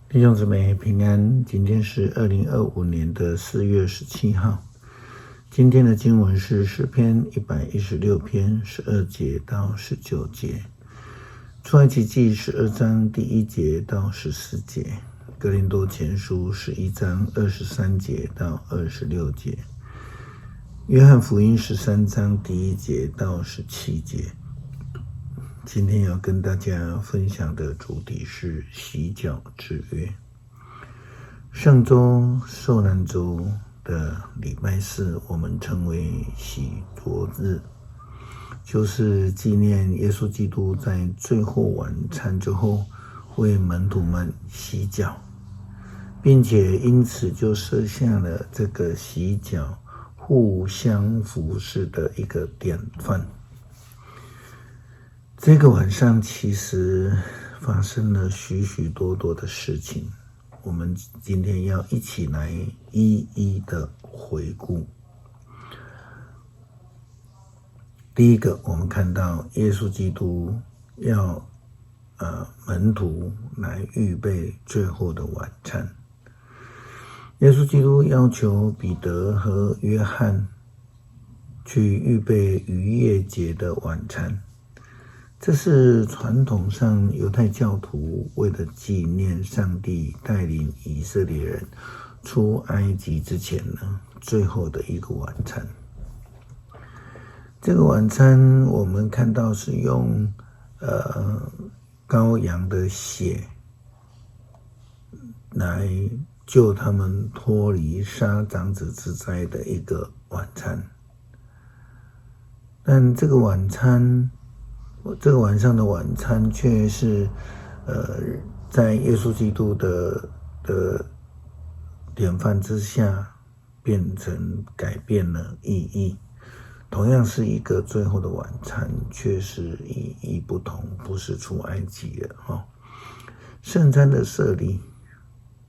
弟兄姊妹平安，今天是2025年的4月17号。今天的经文是诗篇116篇12节到19节，出埃及记12章第1节到14节，哥林多前书11章23节到26节，约翰福音13章第1节到17节。今天要跟大家分享的主题是洗脚之约。上周受难周的礼拜四，我们称为洗濯日，就是纪念耶稣基督在最后晚餐之后为门徒们洗脚，并且因此就设下了这个洗脚互相服侍的一个典范。这个晚上其实发生了许许多多的事情，我们今天要一起来一一的回顾。第一个，我们看到耶稣基督要门徒来预备最后的晚餐。耶稣基督要求彼得和约翰去预备逾越节的晚餐。这是传统上犹太教徒为了纪念上帝带领以色列人出埃及之前呢，最后的一个晚餐。这个晚餐我们看到是用羔羊的血来救他们脱离杀长子之灾的一个晚餐。但这个晚上的晚餐却是在耶稣基督的典范之下改变了意义。同样是一个最后的晚餐，却是意义不同，不是出埃及了。圣餐的设立，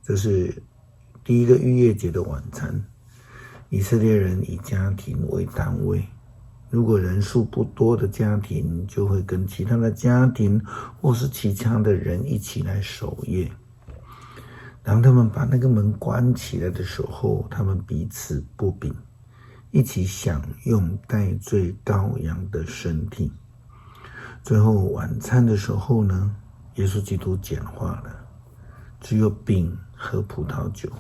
这是第一个逾越节的晚餐，以色列人以家庭为单位，如果人数不多的家庭，就会跟其他的家庭或是其他的人一起来守夜。当他们把那个门关起来的时候，他们彼此不秉，一起享用代罪羔羊的身体。最后晚餐的时候呢，耶稣基督简化了，只有饼和葡萄酒。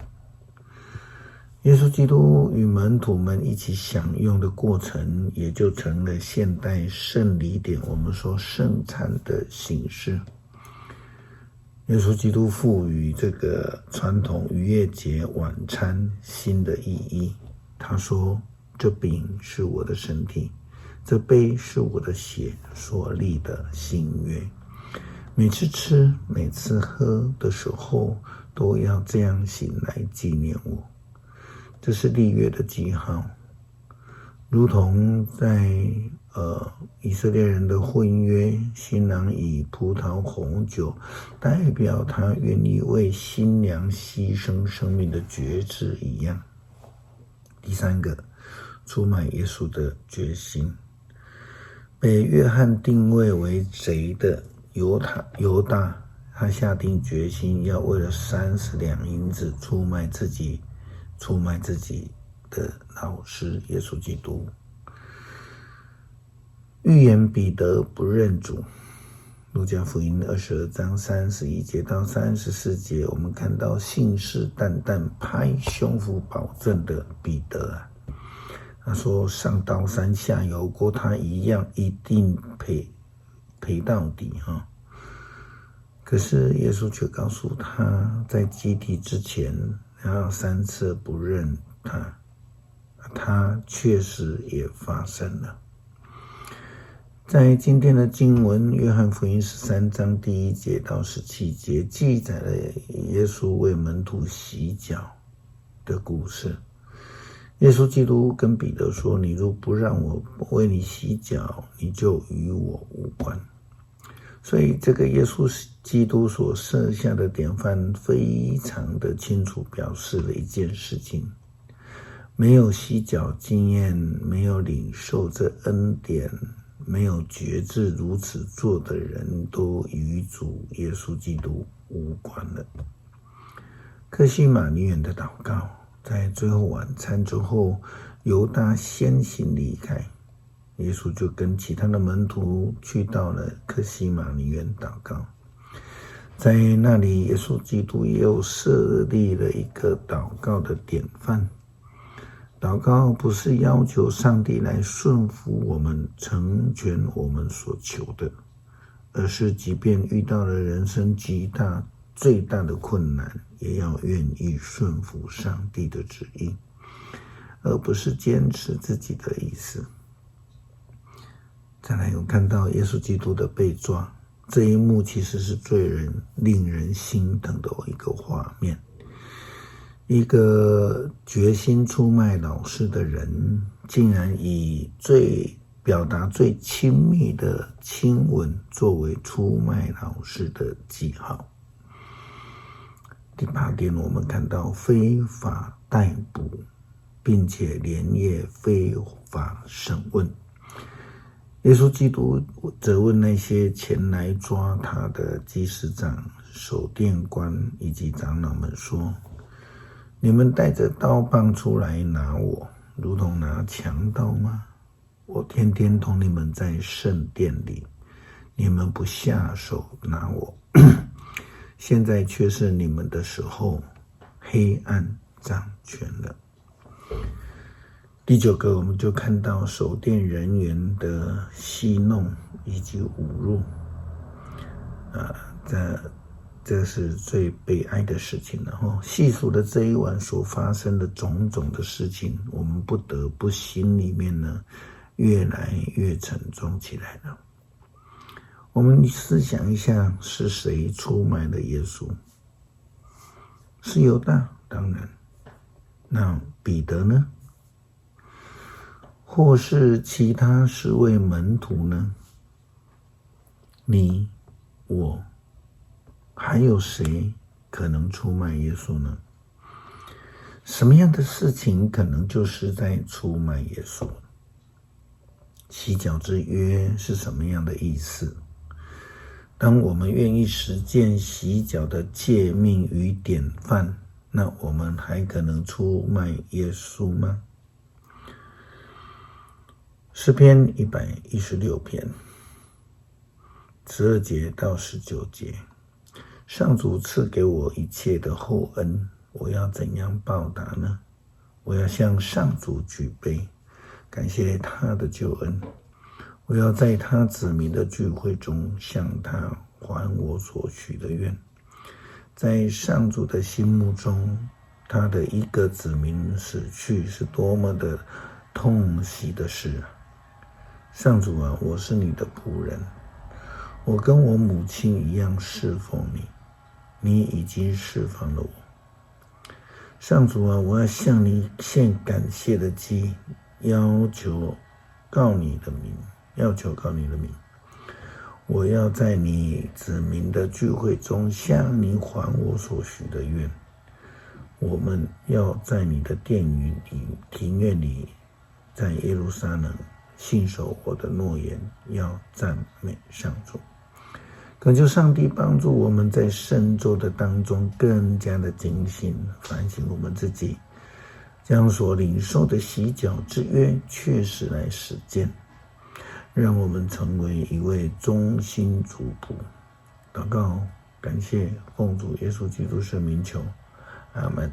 耶稣基督与门徒们一起享用的过程，也就成了现代圣礼典，我们说圣餐的形式。耶稣基督赋予这个传统逾越节晚餐新的意义。他说，这饼是我的身体，这杯是我的血所立的新约。每次吃每次喝的时候，都要这样行来纪念我。这是立约的记号，如同在以色列人的婚约，新郎以葡萄红酒代表他愿意为新娘牺牲生命的决志一样。第三个，出卖耶稣的决心。被约翰定位为贼的犹大，他下定决心要为了30两银子出卖自己的老师耶稣基督。预言彼得不认主，路加福音22章31节到34节，我们看到信誓旦旦拍胸脯保证的彼得他说上刀山下油锅他一样一定赔到底可是耶稣却告诉他，在基地之前他要3次不认他确实也发生了。在今天的经文，约翰福音13章第1节到17节，记载了耶稣为门徒洗脚的故事。耶稣基督跟彼得说，你若不让我为你洗脚，你就与我无关。所以这个耶稣基督所设下的典范非常的清楚表示了一件事情，没有洗脚经验，没有领受这恩典，没有觉知如此做的人，都与主耶稣基督无关了。客西马尼园的祷告，在最后晚餐之后，犹大先行离开，耶稣就跟其他的门徒去到了客西马尼园祷告。在那里，耶稣基督也有设立了一个祷告的典范。祷告不是要求上帝来顺服我们，成全我们所求的，而是即便遇到了人生最大的困难，也要愿意顺服上帝的旨意，而不是坚持自己的意思。再来有看到耶稣基督的被抓，这一幕其实是令人心疼的一个画面。一个决心出卖老师的人，竟然以表达最亲密的亲吻作为出卖老师的记号。第8点，我们看到非法逮捕，并且连夜非法审问。耶稣基督责问那些前来抓他的祭司长、守殿官以及长老们说：你们带着刀棒出来拿我，如同拿强盗吗？我天天同你们在圣殿里，你们不下手拿我，现在却是你们的时候，黑暗掌权了。第9个，我们就看到守殿人员的戏弄以及侮辱，这是最悲哀的事情了。细数的这一晚所发生的种种的事情，我们不得不心里面呢越来越沉重起来了。我们思想一下，是谁出卖了耶稣？是犹大，当然。那彼得呢？或是其他10位门徒呢？你、我，还有谁可能出卖耶稣呢？什么样的事情可能就是在出卖耶稣？洗脚之约是什么样的意思？当我们愿意实践洗脚的诫命与典范，那我们还可能出卖耶稣吗？诗篇116篇12节到19节，上主赐给我一切的厚恩，我要怎样报答呢？我要向上主举杯，感谢他的救恩。我要在他子民的聚会中向他还我所许的愿。在上主的心目中，他的一个子民死去是多么的痛惜的事啊！上主啊，我是你的仆人，我跟我母亲一样侍奉你，你已经释放了我。上主啊，我要向你献感谢的祭，要求告你的名。我要在你子民的聚会中向你还我所许的愿。我们要在你的庭院里，在耶路撒冷信守我的诺言，要赞美上主。恳求上帝帮助我们在圣周的当中更加的警醒反省我们自己，将所领受的洗脚之约确实来实践，让我们成为一位忠心主仆。祷告，感谢奉主耶稣基督圣名求，阿们。